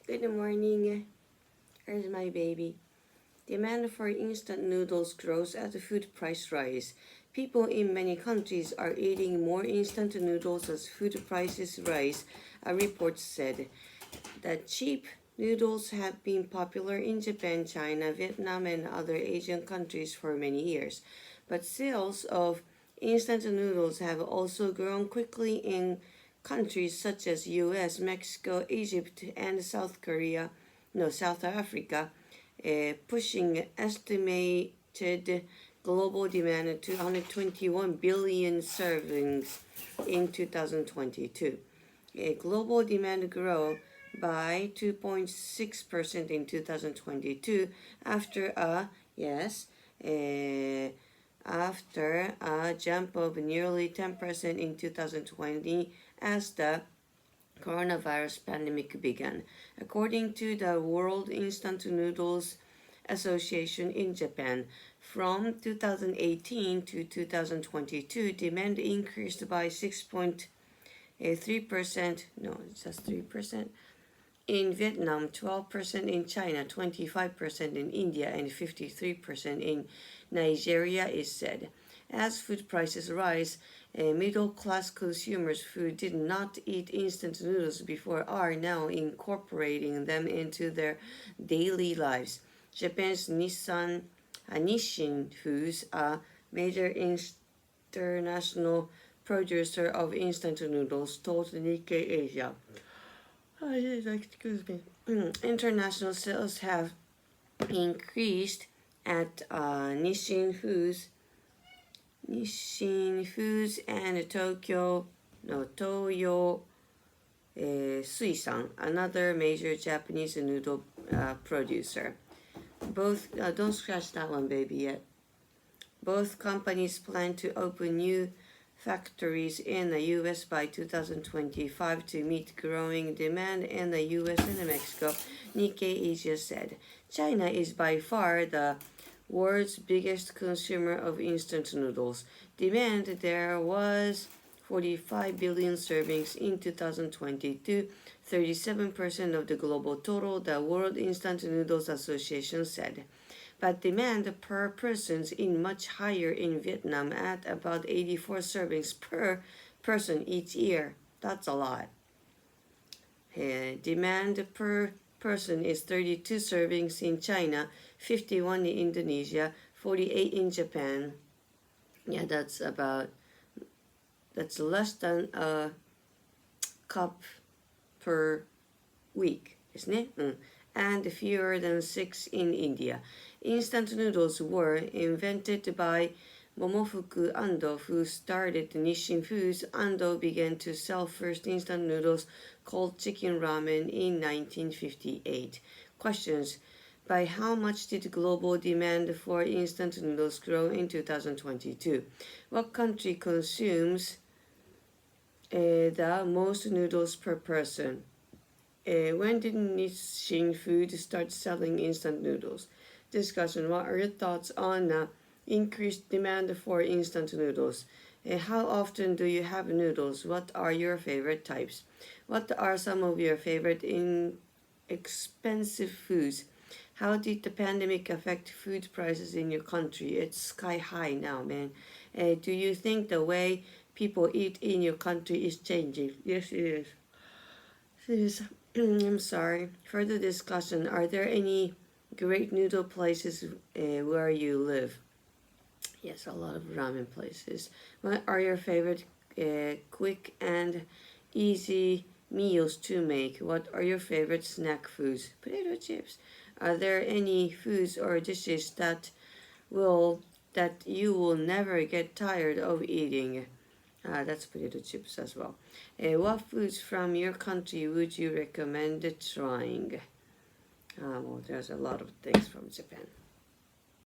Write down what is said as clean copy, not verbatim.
Good morning. Here's my baby. Demand for instant noodles grows as the food price rise. People in many countries are eating more instant noodles as food prices rise, a report said. The cheap noodles have been popular in Japan, China, Vietnam, and other Asian countries for many years. But sales of instant noodles have also grown quickly in countries such as US, Mexico, Egypt, and South Africa, pushing estimated global demand to 121 billion servings in 2022. Global demand grew by 2.6% in 2022 after after a jump of nearly 10% in 2020 as the coronavirus pandemic began. According to the World Instant Noodles Association in Japan, from 2018 to 2022, demand increased by 6.3%, no, just 3%, in Vietnam, 12% in China, 25% in India, and 53% in Nigeria, is said. As food prices rise, middle-class consumers who did not eat instant noodles before are now incorporating them into their daily lives. Japan's Nissin Foods, a major international producer of instant noodles, told Nikkei Asia. Excuse me. International sales have increased at Nissin Foods and Toyo Suisan, another major Japanese noodle producer. Both, don't scratch that one, baby, yet. Both companies plan to open new factories in the US by 2025 to meet growing demand in the US and Mexico, Nikkei Asia said. China is by far the world's biggest consumer of instant noodles. Demand there was 45 billion servings in 2022, 37% of the global total, the World Instant Noodles Association said. But demand per person is much higher in Vietnam at about 84 servings per person each year. That's a lot. Demand per person is 32 servings in China, 51 in Indonesia, 48 in Japan. Yeah, that's less than a cup per week, isn't it? And fewer than 6 in India. Instant noodles were invented by Momofuku Ando, who started Nissin Foods. Ando began to sell first instant noodles called chicken ramen in 1958. Questions: by how much did global demand for instant noodles grow in 2022? What country consumes the most noodles per person? When did Nissin Food start selling instant noodles? Discussion: what are your thoughts on increased demand for instant noodles? How often do you have noodles? What are your favorite types? What are some of your favorite inexpensive foods? How did the pandemic affect food prices in your country? It's sky high now, man. Do you think the way people eat in your country is changing? Yes, it is. It is. I'm sorry. Further discussion. Are there any great noodle places where you live? Yes, a lot of ramen places. What are your favorite quick and easy meals to make? What are your favorite snack foods? Potato chips. Are there any foods or dishes that you will never get tired of eating? That's potato chips as well. What foods from your country would you recommend trying? Well, there's a lot of things from Japan.